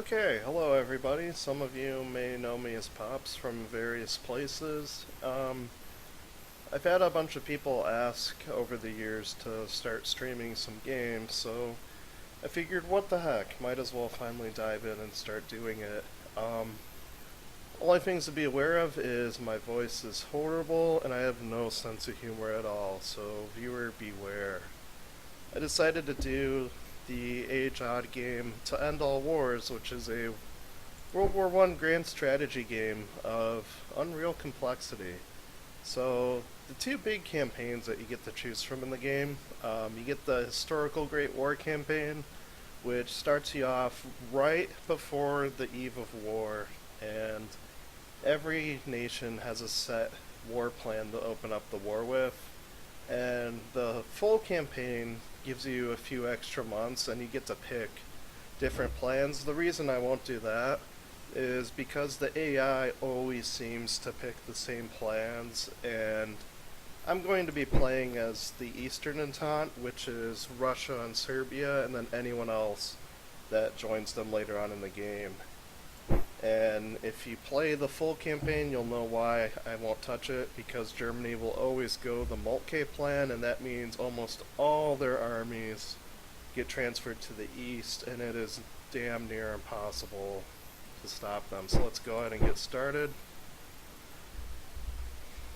Okay, hello everybody. Some of you may know me as Pops from various places. I've had a bunch of people ask over the years to start streaming some games, so I figured what the heck, might as well finally dive in and start doing it. Only things to be aware of is my voice is horrible and I have no sense of humor at all, so viewer beware. I decided to do the AGEod game To End All Wars, which is a World War I grand strategy game of unreal complexity. So, the two big campaigns that you get to choose from in the game, you get the Historical Great War campaign, which starts you off right before the eve of war, and every nation has a set war plan to open up the war with, and the full campaign gives you a few extra months and you get to pick different plans. The reason I won't do that is because the AI always seems to pick the same plans, and I'm going to be playing as the Eastern Entente, which is Russia and Serbia, and then anyone else that joins them later on in the game. And if you play the full campaign, you'll know why I won't touch it, because Germany will always go the Moltke plan, and that means almost all their armies get transferred to the east, and it is damn near impossible to stop them. So let's go ahead and get started.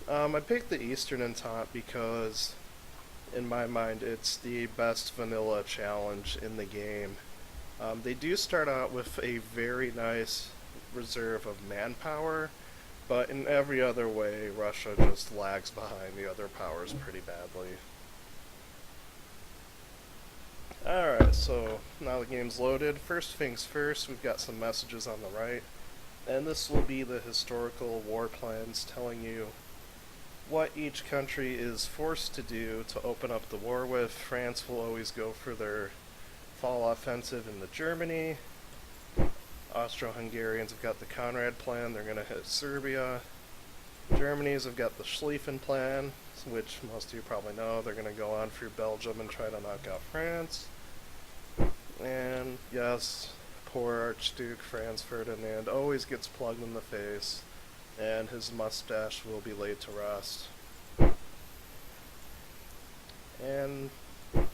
I picked the Eastern Entente because, in my mind, it's the best vanilla challenge in the game. They do start out with a very nice reserve of manpower, but in every other way, Russia just lags behind the other powers pretty badly. Alright, so now the game's loaded. First things first, we've got some messages on the right, and this will be the historical war plans telling you what each country is forced to do to open up the war with. France will always go for their fall offensive into Germany. Austro-Hungarians have got the Conrad plan, they're going to hit Serbia. Germany's have got the Schlieffen plan, which most of you probably know. They're going to go on through Belgium and try to knock out France. And yes, poor Archduke Franz Ferdinand always gets plugged in the face, and his mustache will be laid to rest. And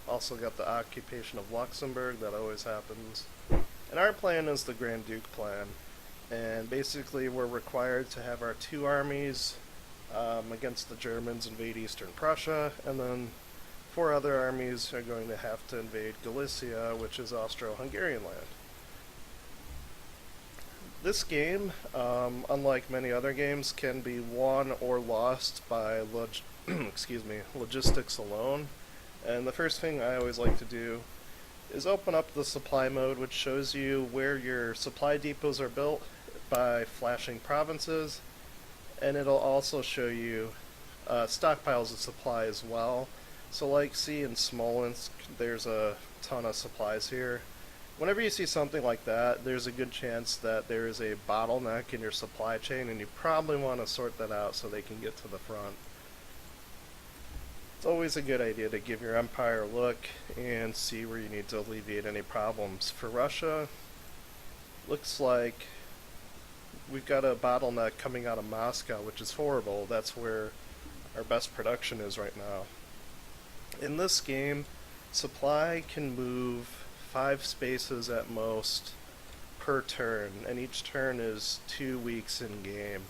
also got the occupation of Luxembourg, that always happens. And our plan is the Grand Duke plan, and basically we're required to have our two armies against the Germans invade Eastern Prussia, and then four other armies are going to have to invade Galicia, which is Austro-Hungarian land. This game, unlike many other games, can be won or lost by logistics alone. And the first thing I always like to do is open up the supply mode, which shows you where your supply depots are built by flashing provinces, and it'll also show you stockpiles of supply as well. So like see in Smolensk, there's a ton of supplies here. Whenever you see something like that, there's a good chance that there is a bottleneck in your supply chain, and you probably want to sort that out so they can get to the front. It's always a good idea to give your empire a look and see where you need to alleviate any problems. For Russia, looks like we've got a bottleneck coming out of Moscow, which is horrible. That's where our best production is right now. In this game, supply can move 5 spaces at most per turn, and each turn is 2 weeks in game.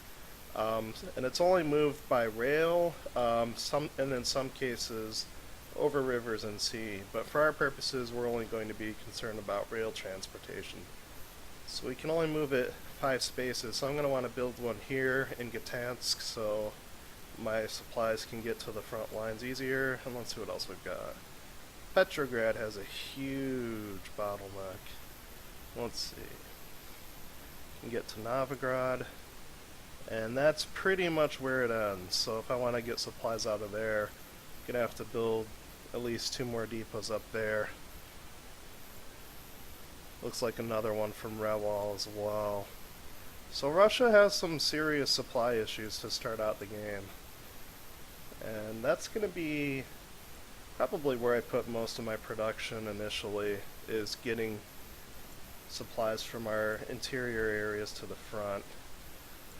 And it's only moved by rail, and in some cases over rivers and sea. But for our purposes, we're only going to be concerned about rail transportation. So we can only move it 5 spaces. So I'm going to want to build one here in Gdansk so my supplies can get to the front lines easier. And let's see what else we've got. Petrograd has a huge bottleneck. Let's see. We can get to Novigrad. And that's pretty much where it ends. So if I want to get supplies out of there, I'm going to have to build at least 2 more depots up there. Looks like another one from Rewal as well. So Russia has some serious supply issues to start out the game. And that's going to be probably where I put most of my production initially, is getting supplies from our interior areas to the front.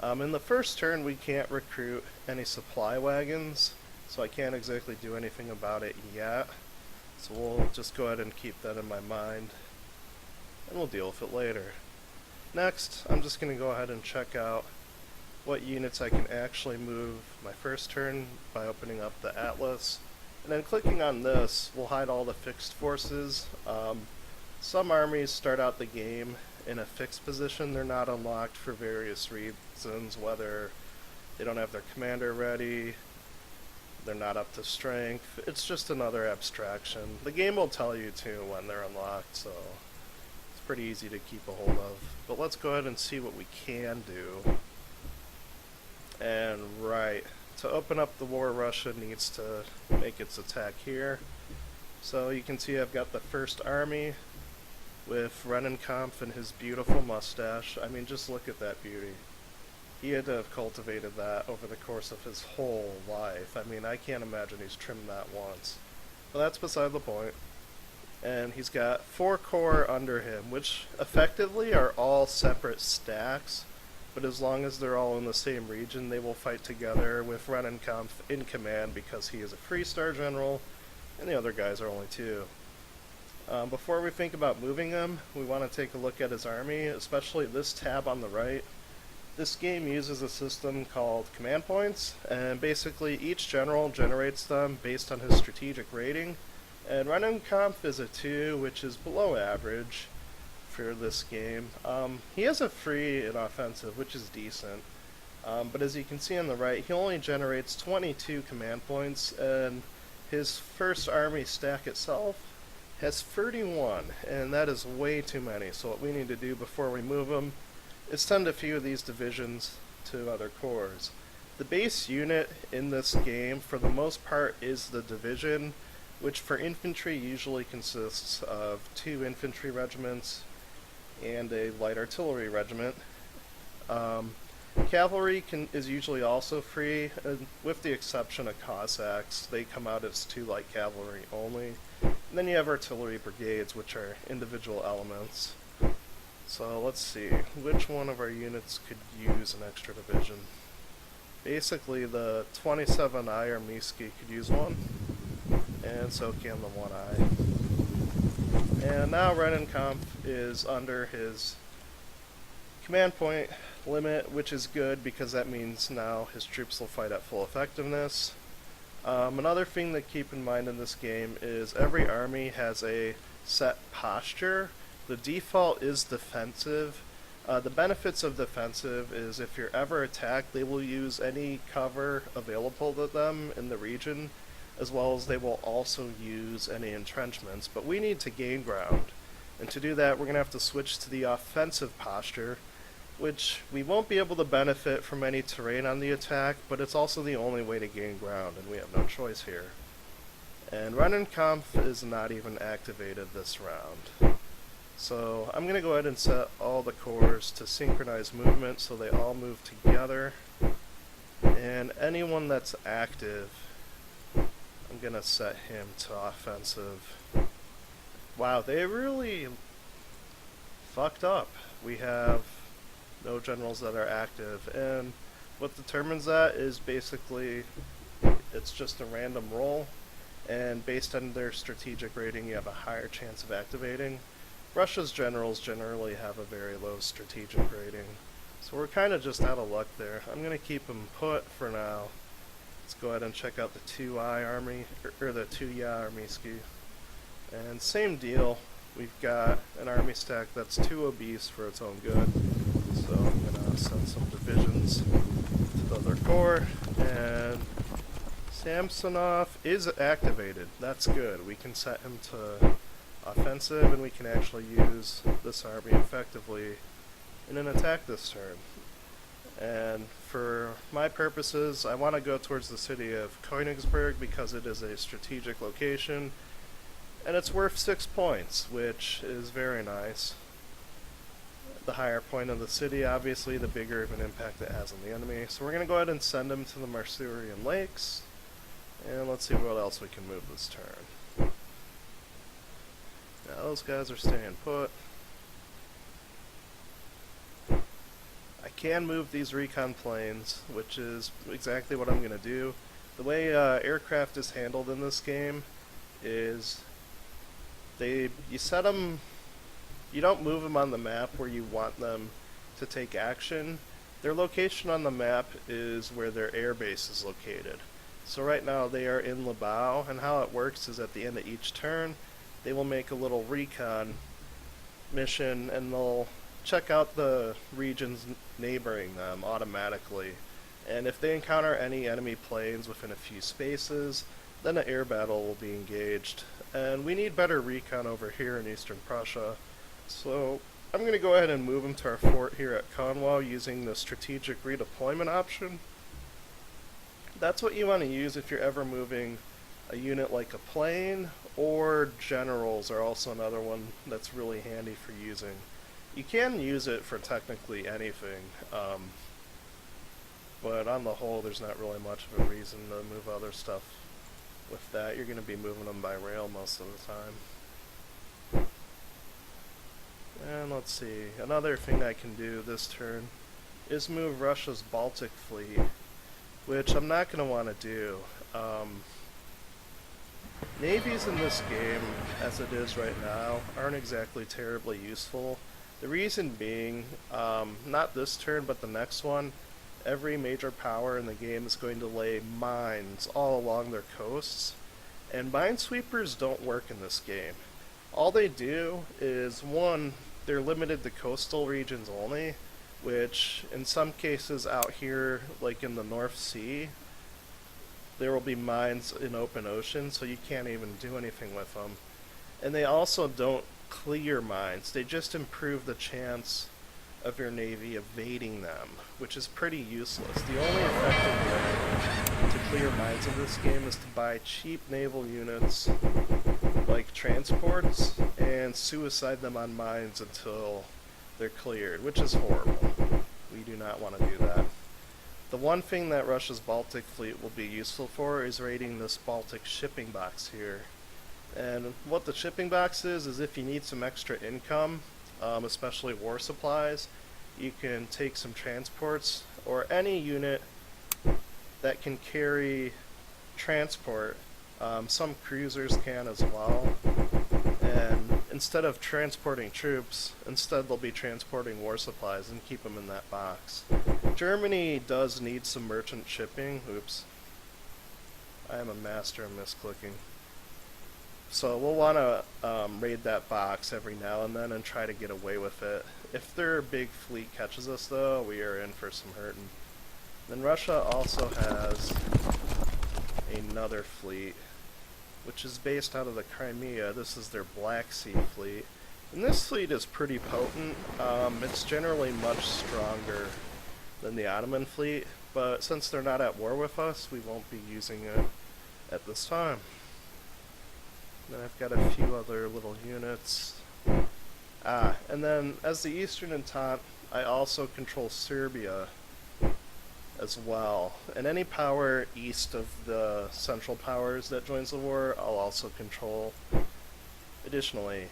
In the first turn, we can't recruit any supply wagons, so I can't exactly do anything about it yet. So we'll just go ahead and keep that in my mind, and we'll deal with it later. Next, I'm just going to go ahead and check out what units I can actually move my first turn by opening up the atlas. And then clicking on this will hide all the fixed forces. Some armies start out the game in a fixed position. They're not unlocked for various reasons, whether they don't have their commander ready, they're not up to strength. It's just another abstraction. The game will tell you too when they're unlocked, so it's pretty easy to keep a hold of. But let's go ahead and see what we can do. And right, to open up the war, Russia needs to make its attack here. So you can see I've got the first army with Rennenkampf and his beautiful mustache. I mean, just look at that beauty. He had to have cultivated that over the course of his whole life. I mean, I can't imagine he's trimmed that once. But that's beside the point. And he's got 4 corps under him, which effectively are all separate stacks. But as long as they're all in the same region, they will fight together with Rennenkampf in command because he is a 3-star general, and the other guys are only 2. Before we think about moving him, we want to take a look at his army, especially this tab on the right. This game uses a system called command points, and basically each general generates them based on his strategic rating. And Rennenkampf is a 2, which is below average for this game. He has a 3 in offensive, which is decent. But as you can see on the right, he only generates 22 command points, and his first army stack itself has 31, and that is way too many. So what we need to do before we move him is send a few of these divisions to other corps. The base unit in this game, for the most part, is the division, which for infantry usually consists of 2 infantry regiments and a light artillery regiment. Cavalry is usually also free, with the exception of Cossacks. They come out as 2 light cavalry only. And then you have artillery brigades, which are individual elements. So let's see, which one of our units could use an extra division? Basically the 27I Armійський could use one, and so can the 1I. And now Rennenkampf is under his command point limit, which is good because that means now his troops will fight at full effectiveness. Another thing to keep in mind in this game is every army has a set posture. The default is defensive. The benefits of defensive is if you're ever attacked, they will use any cover available to them in the region, as well as they will also use any entrenchments. But we need to gain ground, and to do that we're going to have to switch to the offensive posture, which we won't be able to benefit from any terrain on the attack, but it's also the only way to gain ground, and we have no choice here. And Rennenkampf is not even activated this round. So I'm going to go ahead and set all the corps to synchronize movement so they all move together. And anyone that's active, I'm going to set him to offensive. Wow, they really fucked up. We have no generals that are active, and what determines that is basically it's just a random roll, and based on their strategic rating you have a higher chance of activating. Russia's generals generally have a very low strategic rating, so we're kind of just out of luck there. I'm going to keep them put for now. Let's go ahead and check out the 2I army, or the 2Ya Armійський. And same deal, we've got an army stack that's too obese for its own good, so I'm going to send some divisions to the other corps, and Samsonov is activated. That's good. We can set him to offensive, and we can actually use this army effectively in an attack this turn. And for my purposes, I want to go towards the city of Königsberg because it is a strategic location, and it's worth 6 points, which is very nice. The higher point of the city, obviously, the bigger of an impact it has on the enemy. So we're going to go ahead and send him to the Masurian Lakes, and let's see what else we can move this turn. Now those guys are staying put. can move these recon planes, which is exactly what I'm going to do. The way aircraft is handled in this game is you set them, you don't move them on the map where you want them to take action. Their location on the map is where their air base is located. So right now they are in Labao, and how it works is at the end of each turn, they will make a little recon mission, and they'll check out the regions neighboring them automatically. And if they encounter any enemy planes within a few spaces, then an air battle will be engaged. And we need better recon over here in Eastern Prussia. So I'm going to go ahead and move them to our fort here at Cornwall using the strategic redeployment option. That's what you want to use if you're ever moving a unit like a plane, or generals are also another one that's really handy for using. You can use it for technically anything, but on the whole there's not really much of a reason to move other stuff with that. You're going to be moving them by rail most of the time. And let's see, another thing I can do this turn is move Russia's Baltic fleet, which I'm not going to want to do. Navies in this game, as it is right now, aren't exactly terribly useful. The reason being, not this turn, but the next one, every major power in the game is going to lay mines all along their coasts, and minesweepers don't work in this game. All they do is, one, they're limited to coastal regions only, which in some cases out here, like in the North Sea, there will be mines in open ocean, so you can't even do anything with them. And they also don't clear mines, they just improve the chance of your navy evading them, which is pretty useless. The only effective way to clear mines in this game is to buy cheap naval units like transports and suicide them on mines until they're cleared, which is horrible. We do not want to do that. The one thing that Russia's Baltic fleet will be useful for is raiding this Baltic shipping box here. And what the shipping box is if you need some extra income, especially war supplies, you can take some transports, or any unit that can carry transport. Some cruisers can as well. And instead of transporting troops, instead they'll be transporting war supplies and keep them in that box. Germany does need some merchant shipping. Oops. I am a master of misclicking. So we'll want to raid that box every now and then and try to get away with it. If their big fleet catches us though, we are in for some hurting. Then Russia also has another fleet, which is based out of the Crimea. This is their Black Sea fleet. And this fleet is pretty potent. It's generally much stronger than the Ottoman fleet, but since they're not at war with us, we won't be using it at this time. Then I've got a few other little units. And then as the Eastern Entente, I also control Serbia as well. And any power east of the Central Powers that joins the war, I'll also control additionally.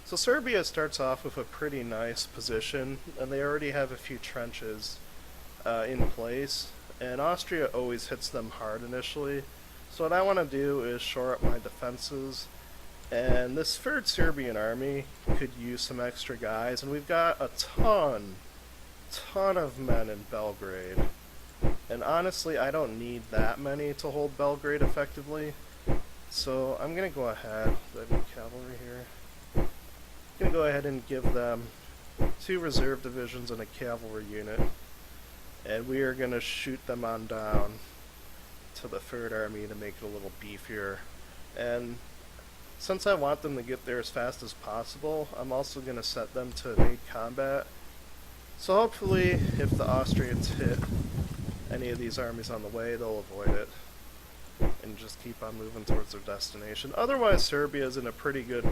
So Serbia starts off with a pretty nice position, and they already have a few trenches in place, and Austria always hits them hard initially. So what I want to do is shore up my defenses, and this 3rd Serbian army could use some extra guys, and we've got a ton of men in Belgrade. And honestly, I don't need that many to hold Belgrade effectively, so I'm going to go ahead, do I have cavalry here? I'm going to go ahead and give them 2 reserve divisions and a cavalry unit, and we are going to shoot them on down to the 3rd Army to make it a little beefier. And since I want them to get there as fast as possible, I'm also going to set them to evade combat. So hopefully, if the Austrians hit any of these armies on the way, they'll avoid it and just keep on moving towards their destination. Otherwise, Serbia is in a pretty good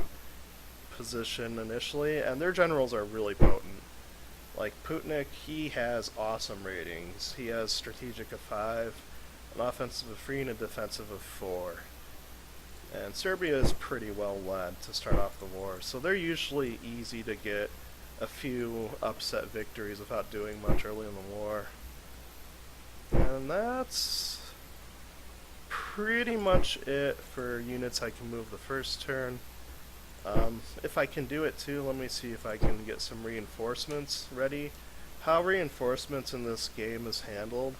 position initially, and their generals are really potent. Like Putnik, he has awesome ratings. He has strategic of 5, an offensive of 3, and a defensive of 4. And Serbia is pretty well led to start off the war, so they're usually easy to get a few upset victories without doing much early in the war. And that's pretty much it for units I can move the first turn. If I can do it too, let me see if I can get some reinforcements ready. How reinforcements in this game is handled,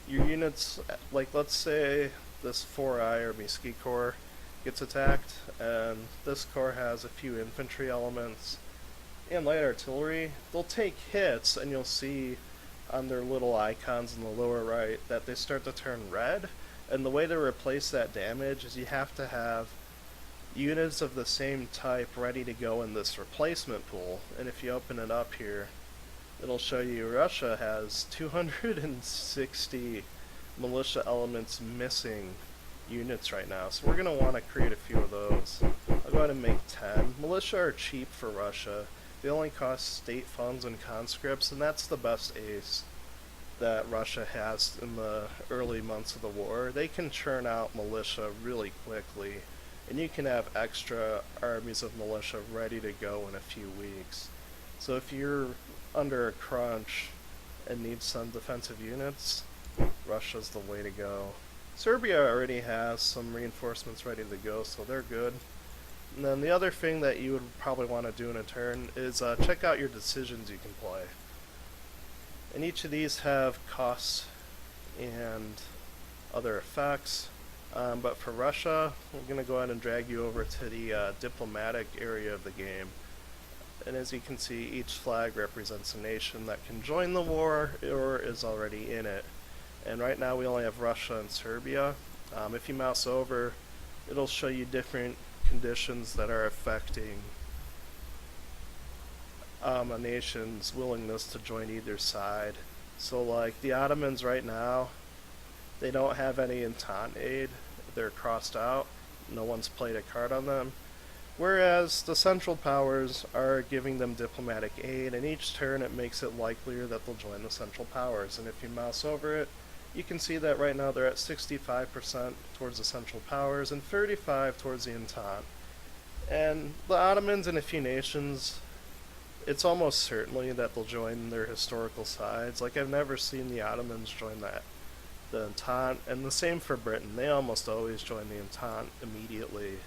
your units, like let's say this 4I or Miski Corps gets attacked, and this corps has a few infantry elements and light artillery, they'll take hits, and you'll see on their little icons in the lower right that they start to turn red, and the way to replace that damage is you have to have units of the same type ready to go in this replacement pool. And if you open it up here, it'll show you Russia has 260 militia elements missing units right now, so we're going to want to create a few of those. I'll go ahead and make 10. Militia are cheap for Russia. They only cost state funds and conscripts, and that's the best ace that Russia has in the early months of the war. They can churn out militia really quickly, and you can have extra armies of militia ready to go in a few weeks. So if you're under a crunch and need some defensive units, Russia's the way to go. Serbia already has some reinforcements ready to go, so they're good. And then the other thing that you would probably want to do in a turn is check out your decisions you can play. And each of these have costs and other effects. But for Russia, we're going to go ahead and drag you over to the diplomatic area of the game. And as you can see, each flag represents a nation that can join the war or is already in it. And right now we only have Russia and Serbia. If you mouse over, it'll show you different conditions that are affecting a nation's willingness to join either side. So like the Ottomans right now, they don't have any Entente aid. They're crossed out. No one's played a card on them. Whereas the Central Powers are giving them diplomatic aid, and each turn it makes it likelier that they'll join the Central Powers. And if you mouse over it, you can see that right now they're at 65% towards the Central Powers and 35% towards the Entente. And the Ottomans and a few nations, it's almost certainly that they'll join their historical sides. Like, I've never seen the Ottomans join the Entente, and the same for Britain. They almost always join the Entente immediately.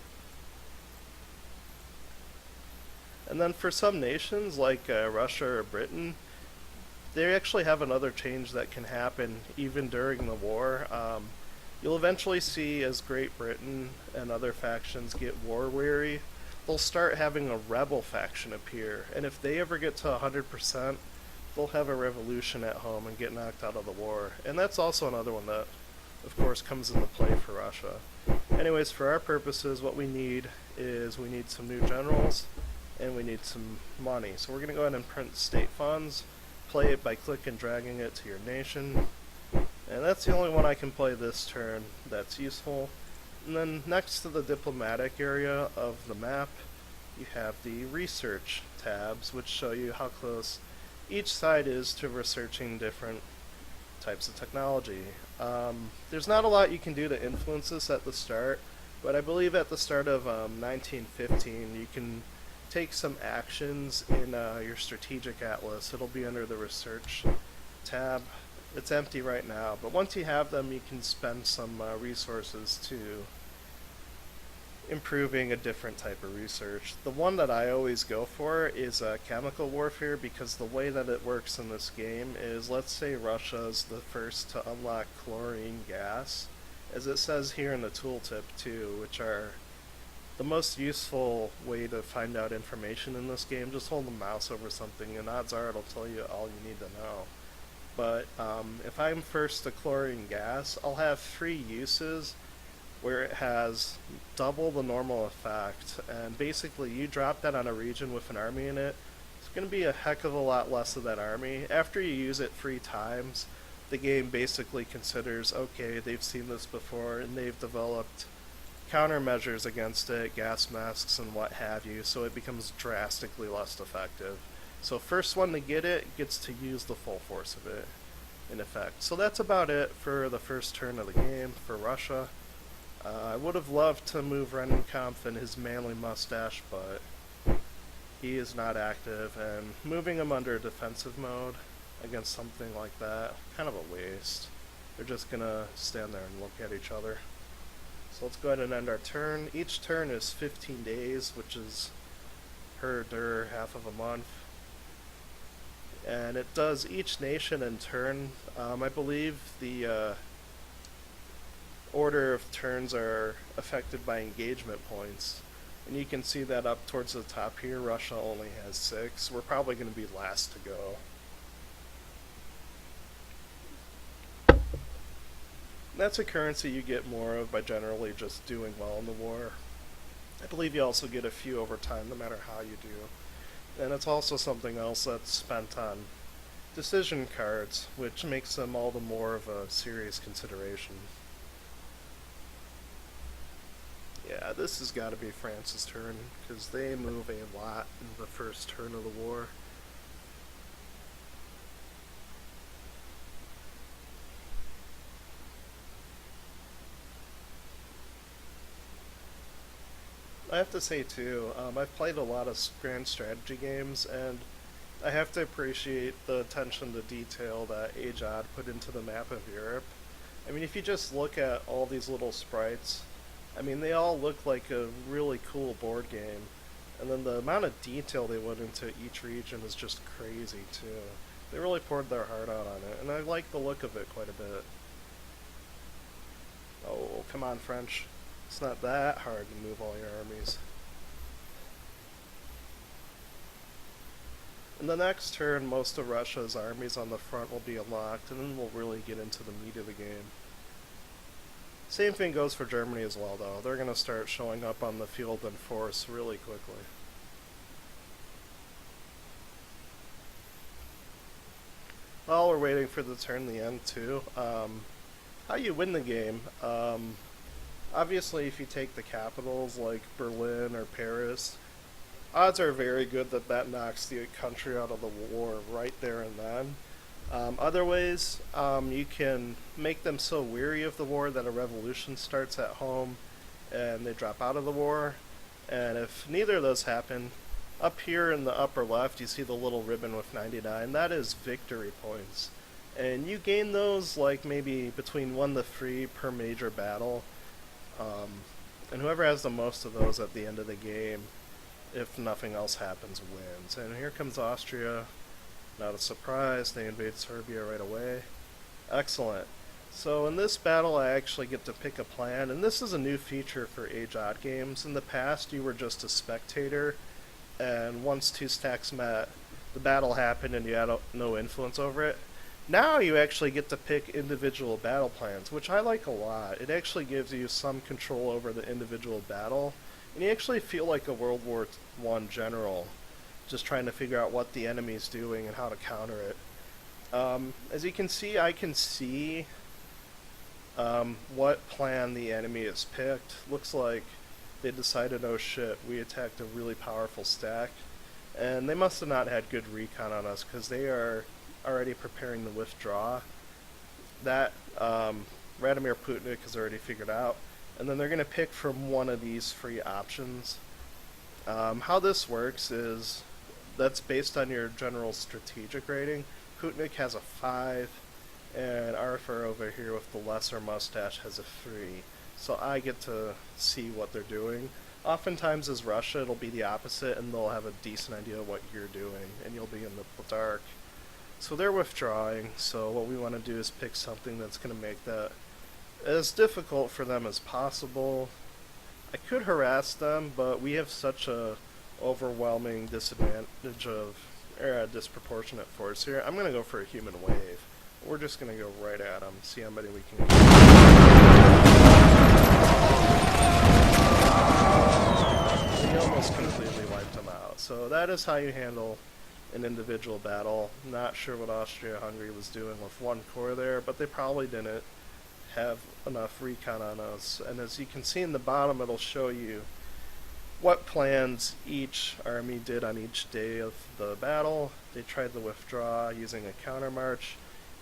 And then for some nations, like Russia or Britain, they actually have another change that can happen even during the war. You'll eventually see, as Great Britain and other factions get war weary, they'll start having a rebel faction appear, and if they ever get to 100%, they'll have a revolution at home and get knocked out of the war. And that's also another one that, of course, comes into play for Russia. Anyways, for our purposes, what we need is we need some new generals, and we need some money. So we're going to go ahead and print state funds, play it by click and dragging it to your nation, and that's the only one I can play this turn that's useful. And then next to the diplomatic area of the map, you have the research tabs, which show you how close each side is to researching different types of technology. There's not a lot you can do to influence this at the start, but I believe at the start of 1915 you can take some actions in your strategic atlas. It'll be under the research tab. It's empty right now, but once you have them, you can spend some resources to improving a different type of research. The one that I always go for is chemical warfare, because the way that it works in this game is, let's say Russia's the first to unlock chlorine gas, as it says here in the tooltip too, which are the most useful way to find out information in this game. Just hold the mouse over something and odds are it'll tell you all you need to know. But if I'm first to chlorine gas, I'll have 3 uses where it has double the normal effect, and basically you drop that on a region with an army in it, it's going to be a heck of a lot less of that army. After you use it 3 times, the game basically considers, okay, they've seen this before and they've developed countermeasures against it, gas masks and what have you, so it becomes drastically less effective. So first one to get it gets to use the full force of it in effect. So that's about it for the first turn of the game for Russia. I would have loved to move Rennenkampf and his manly mustache, but he is not active, and moving him under defensive mode against something like that, kind of a waste. They're just gonna stand there and look at each other. So let's go ahead and end our turn. Each turn is 15 days, which is half of a month. And it does each nation in turn. I believe the order of turns are affected by engagement points. And you can see that up towards the top here, Russia only has 6. We're probably going to be last to go. That's a currency you get more of by generally just doing well in the war. I believe you also get a few over time no matter how you do. And it's also something else that's spent on decision cards, which makes them all the more of a serious consideration. Yeah, this has got to be France's turn, because they move a lot in the first turn of the war. I have to say too, I've played a lot of grand strategy games, and I have to appreciate the attention to detail that AGEod put into the map of Europe. I mean, if you just look at all these little sprites, I mean, they all look like a really cool board game. And then the amount of detail they went into each region is just crazy too. They really poured their heart out on it, and I like the look of it quite a bit. Oh, come on, French. It's not that hard to move all your armies. In the next turn, most of Russia's armies on the front will be unlocked, and then we'll really get into the meat of the game. Same thing goes for Germany as well, though. They're going to start showing up on the field in force really quickly. While we're waiting for the turn to end, too, how you win the game. Obviously, if you take the capitals like Berlin or Paris, odds are very good that that knocks the country out of the war right there and then. Other ways, you can make them so weary of the war that a revolution starts at home and they drop out of the war. And if neither of those happen, up here in the upper left you see the little ribbon with 99. That is victory points. And you gain those like maybe between 1 to 3 per major battle. And whoever has the most of those at the end of the game, if nothing else happens, wins. And here comes Austria. Not a surprise, they invade Serbia right away. Excellent. So in this battle I actually get to pick a plan, and this is a new feature for AGEod games. In the past you were just a spectator, and once 2 stacks met, the battle happened and you had no influence over it. Now you actually get to pick individual battle plans, which I like a lot. It actually gives you some control over the individual battle, and you actually feel like a World War I general, just trying to figure out what the enemy's doing and how to counter it. As you can see, I can see what plan the enemy has picked. Looks like they decided, oh shit, we attacked a really powerful stack. And they must have not had good recon on us, because they are already preparing to withdraw. That Vladimir Putin has already figured out. And then they're going to pick from one of these free options. How this works is that's based on your general strategic rating. Putnik has a 5, and Arthur over here with the lesser mustache has a 3. So I get to see what they're doing. Oftentimes as Russia, it'll be the opposite, and they'll have a decent idea of what you're doing, and you'll be in the dark. So they're withdrawing, so what we want to do is pick something that's going to make that as difficult for them as possible. I could harass them, but we have such a overwhelming disadvantage of disproportionate force here. I'm going to go for a human wave. We're just going to go right at them, see how many we can get. We almost completely wiped them out. So that is how you handle an individual battle. Not sure what Austria-Hungary was doing with 1 corps there, but they probably didn't have enough recon on us. And as you can see in the bottom, it'll show you what plans each army did on each day of the battle. They tried to withdraw using a countermarch.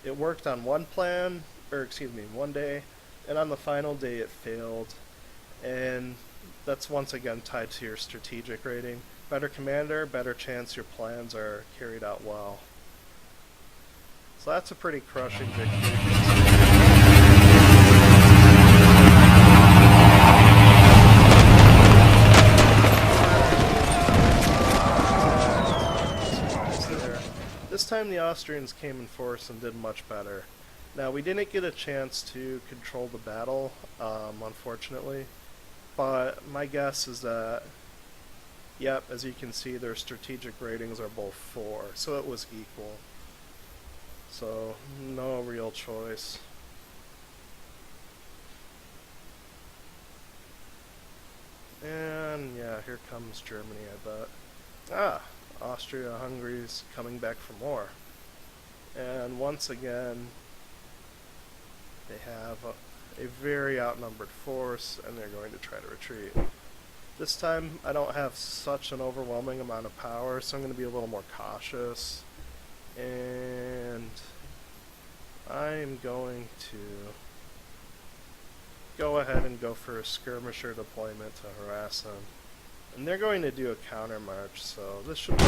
It worked on one day, and on the final day it failed. And that's once again tied to your strategic rating. Better commander, better chance your plans are carried out well. So that's a pretty crushing victory. This time the Austrians came in force and did much better. Now, we didn't get a chance to control the battle, unfortunately, but my guess is that, yep, as you can see, their strategic ratings are both 4, so it was equal. So, no real choice. And yeah, here comes Germany, I bet. Ah, Austria-Hungary's coming back for more. And once again, they have a very outnumbered force, and they're going to try to retreat. This time, I don't have such an overwhelming amount of power, so I'm going to be a little more cautious. And I'm going to go ahead and go for a skirmisher deployment to harass them. And they're going to do a counter march, so this should be...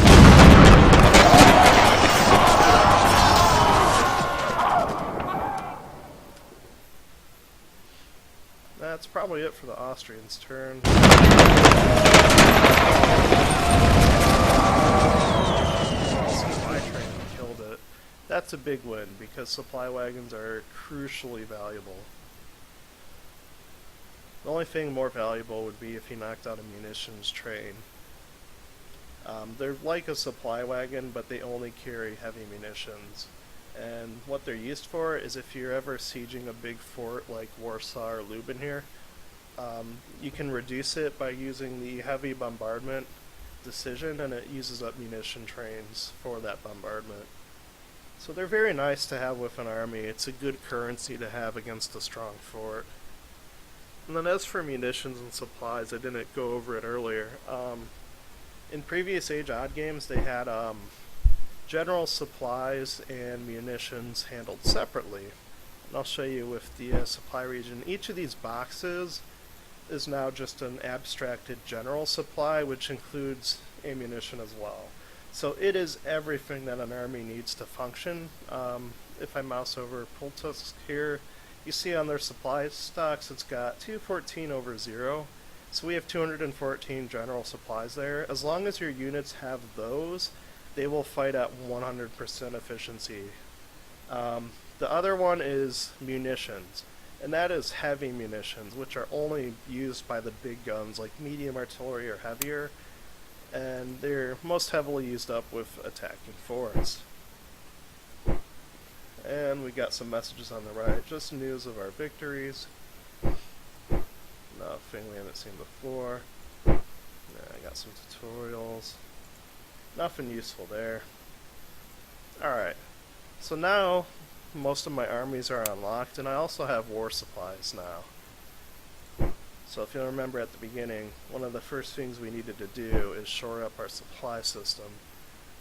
That's probably it for the Austrians' turn. Supply train killed it. That's a big win, because supply wagons are crucially valuable. The only thing more valuable would be if he knocked out a munitions train. They're like a supply wagon, but they only carry heavy munitions. And what they're used for is if you're ever sieging a big fort like Warsaw or Lublin here, you can reduce it by using the heavy bombardment decision, and it uses up munition trains for that bombardment. So they're very nice to have with an army. It's a good currency to have against a strong fort. And then as for munitions and supplies, I didn't go over it earlier. In previous AGEod games, they had general supplies and munitions handled separately. And I'll show you with the supply region. Each of these boxes is now just an abstracted general supply, which includes ammunition as well. So it is everything that an army needs to function. If I mouse over Pultusk here, you see on their supply stocks it's got 214 over 0. So we have 214 general supplies there. As long as your units have those, they will fight at 100% efficiency. The other one is munitions, and that is heavy munitions, which are only used by the big guns like medium artillery or heavier, and they're most heavily used up with attacking forts. And we got some messages on the right, just news of our victories. Nothing we haven't seen before. I got some tutorials. Nothing useful there. Alright, so now most of my armies are unlocked, and I also have war supplies now. So if you'll remember at the beginning, one of the first things we needed to do is shore up our supply system.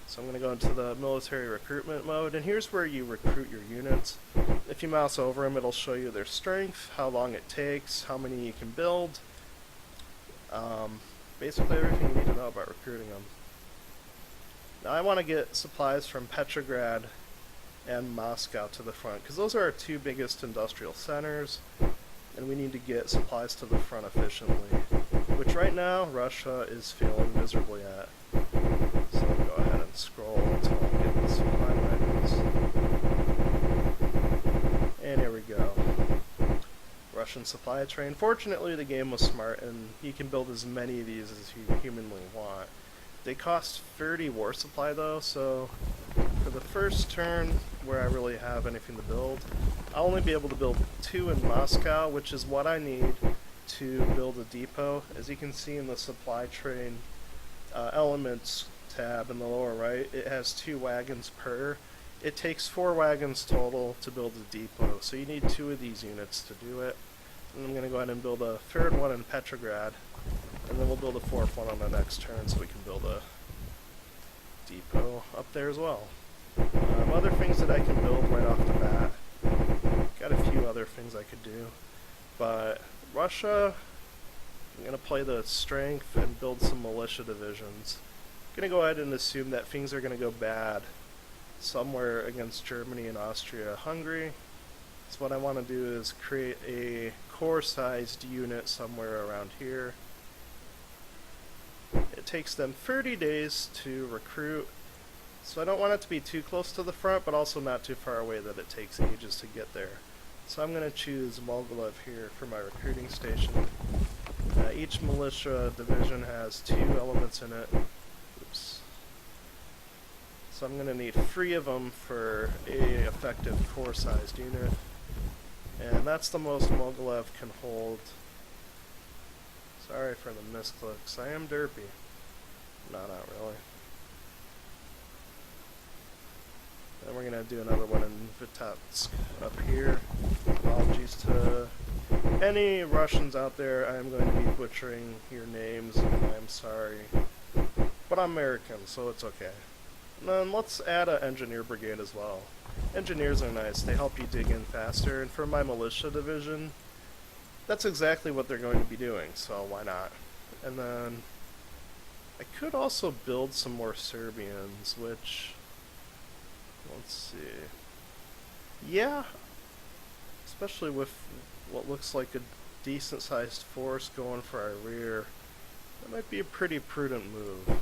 So I'm going to go into the military recruitment mode, and here's where you recruit your units. If you mouse over them, it'll show you their strength, how long it takes, how many you can build, basically everything you need to know about recruiting them. Now I want to get supplies from Petrograd and Moscow to the front, because those are our two biggest industrial centers, and we need to get supplies to the front efficiently, which right now Russia is failing miserably at. So I'll go ahead and scroll until I get the supply wagons. And here we go. Russian supply train. Fortunately, the game was smart, and you can build as many of these as you humanly want. They cost 30 war supply though, so for the first turn where I really have anything to build, I'll only be able to build 2 in Moscow, which is what I need to build a depot. As you can see in the supply train elements tab in the lower right, it has 2 wagons per. It takes 4 wagons total to build a depot, so you need 2 of these units to do it. And I'm going to go ahead and build a 3rd one in Petrograd, and then we'll build a 4th one on the next turn so we can build a depot up there as well. Other things that I can build right off the bat. Got a few other things I could do, but Russia, I'm going to play the strength and build some militia divisions. gonna go ahead and assume that things are gonna go bad somewhere against Germany and Austria-Hungary. So what I want to do is create a core-sized unit somewhere around here. It takes them 30 days to recruit, so I don't want it to be too close to the front, but also not too far away that it takes ages to get there. So I'm going to choose Mogilev here for my recruiting station. Each militia division has 2 elements in it. Oops. So I'm going to need 3 of them for a effective core-sized unit. And that's the most Mogilev can hold. Sorry for the misclicks. I am derpy. No, not really. Then we're going to do another one in Vitebsk up here. Apologies to any Russians out there. I am going to be butchering your names, and I'm sorry. But I'm American, so it's okay. And then let's add an engineer brigade as well. Engineers are nice. They help you dig in faster, and for my militia division, that's exactly what they're going to be doing, so why not? And then I could also build some more Serbians, which, let's see. Yeah, especially with what looks like a decent sized force going for our rear, that might be a pretty prudent move.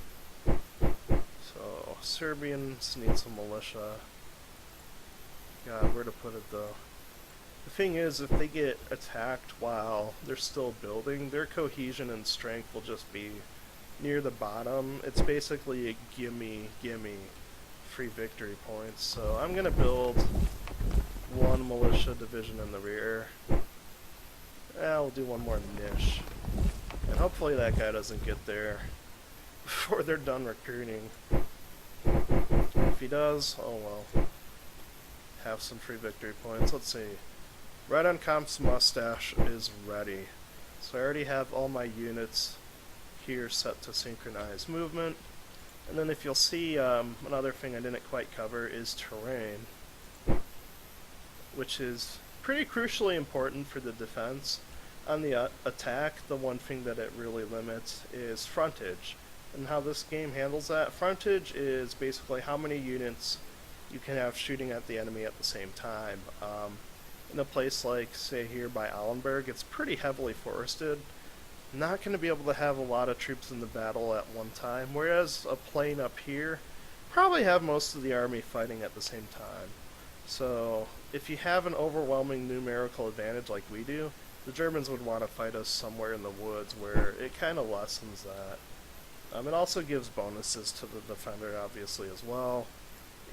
So Serbians need some militia. God, where to put it though? The thing is, if they get attacked while they're still building, their cohesion and strength will just be near the bottom. It's basically a gimme free victory points. So I'm gonna build 1 militia division in the rear. We'll do 1 more niche. And hopefully that guy doesn't get there before they're done recruiting. If he does, oh well. Have some free victory points. Let's see. Redenkampf's mustache is ready. So I already have all my units here set to synchronize movement. And then if you'll see, another thing I didn't quite cover is terrain, which is pretty crucially important for the defense. On the attack, the one thing that it really limits is frontage. And how this game handles that, frontage is basically how many units you can have shooting at the enemy at the same time. In a place like, say here by Allenberg, it's pretty heavily forested. Not going to be able to have a lot of troops in the battle at one time, whereas a plain up here probably have most of the army fighting at the same time. So if you have an overwhelming numerical advantage like we do, the Germans would want to fight us somewhere in the woods where it kind of lessens that. It also gives bonuses to the defender obviously as well,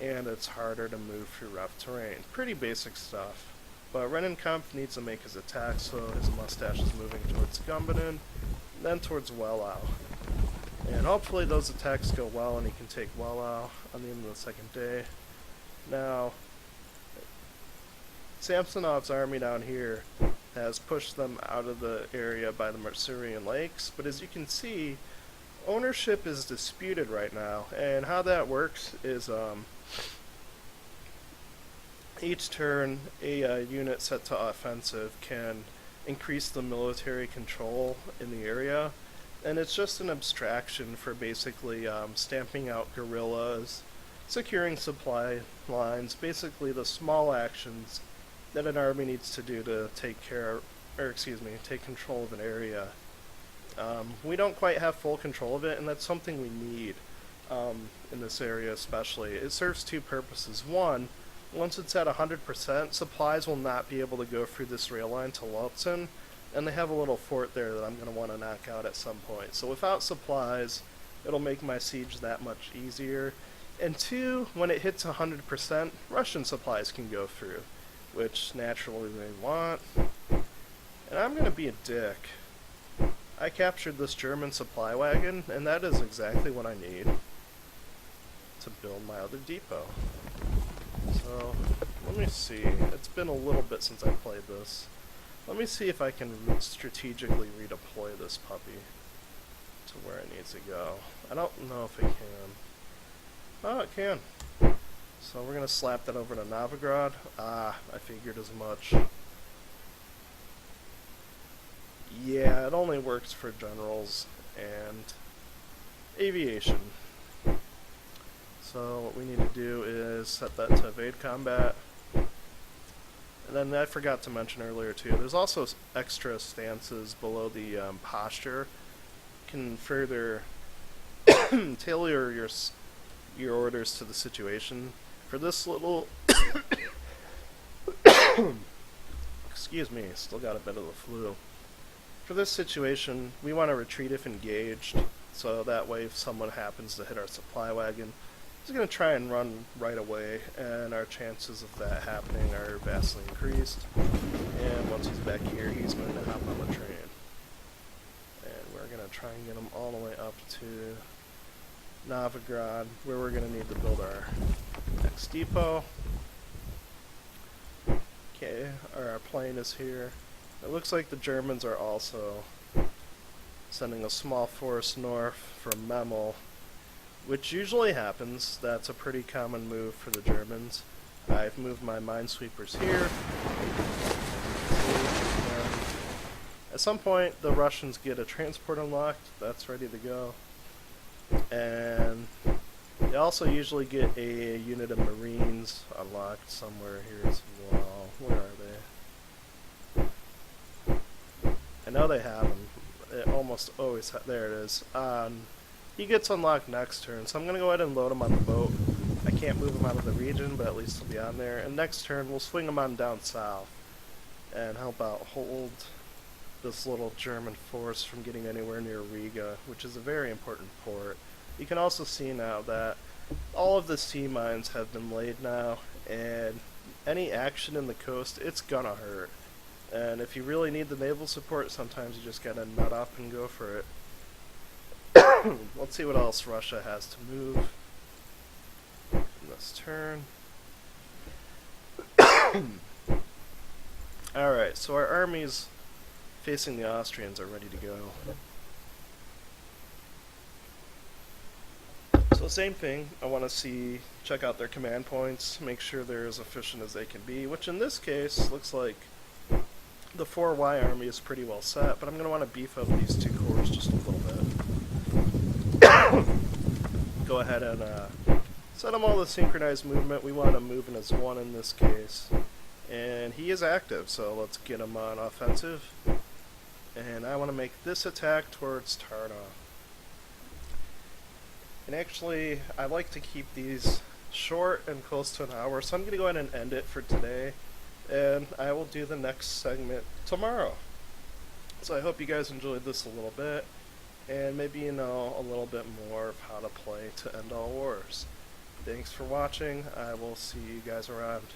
and it's harder to move through rough terrain. Pretty basic stuff. But Rennenkampf needs to make his attack, so his mustache is moving towards Gumbinnen, then towards Wellau. And hopefully those attacks go well and he can take Wellau on the end of the second day. Now, Samsonov's army down here has pushed them out of the area by the Masurian Lakes, but as you can see, ownership is disputed right now, and how that works is each turn a unit set to offensive can increase the military control in the area, and it's just an abstraction for basically stamping out guerrillas, securing supply lines, basically the small actions that an army needs to do to take control of an area. We don't quite have full control of it, and that's something we need in this area especially. It serves 2 purposes. One, once it's at 100%, supplies will not be able to go through this rail line to Lützen, and they have a little fort there that I'm going to want to knock out at some point. So without supplies, it'll make my siege that much easier. And 2, when it hits 100%, Russian supplies can go through, which naturally they want. And I'm going to be a dick. I captured this German supply wagon, and that is exactly what I need to build my other depot. So, let me see. It's been a little bit since I played this. Let me see if I can strategically redeploy this puppy to where it needs to go. I don't know if it can. Oh, it can. So we're going to slap that over to Novigrad. Ah, I figured as much. Yeah, it only works for generals and aviation. So what we need to do is set that to evade combat. And then I forgot to mention earlier too, there's also extra stances below the posture. Can further tailor your orders to the situation. For this little excuse me, still got a bit of the flu. For this situation, we want to retreat if engaged, so that way if someone happens to hit our supply wagon, he's going to try and run right away, and our chances of that happening are vastly increased. And once he's back here, he's going to hop on the train. And we're going to try and get him all the way up to AGEod, where we're going to need to build our next depot. Okay, our plane is here. It looks like the Germans are also sending a small force north from Memel, which usually happens. That's a pretty common move for the Germans. I've moved my minesweepers here. At some point, the Russians get a transport unlocked. That's ready to go. And they also usually get a unit of Marines unlocked somewhere here as well. Where are they? I know they have them. It almost always there it is. He gets unlocked next turn, so I'm going to go ahead and load him on the boat. I can't move him out of the region, but at least he'll be on there. And next turn, we'll swing him on down south and help out hold this little German force from getting anywhere near Riga, which is a very important port. You can also see now that all of the sea mines have been laid now, and any action in the coast, it's gonna hurt. And if you really need the naval support, sometimes you just gotta nut up and go for it. Let's see what else Russia has to move in this turn. Alright, so our armies facing the Austrians are ready to go. So same thing, I want to check out their command points, make sure they're as efficient as they can be, which in this case looks like the 4Y army is pretty well set, but I'm going to want to beef up these two corps just a little bit. Go ahead and set them all to synchronized movement. We want him moving as one in this case. And he is active, so let's get him on offensive. And I want to make this attack towards Tarna. And actually, I like to keep these short and close to an hour, so I'm going to go ahead and end it for today. And I will do the next segment tomorrow. So I hope you guys enjoyed this a little bit, and maybe you know a little bit more of how to play to end all wars. Thanks for watching. I will see you guys around.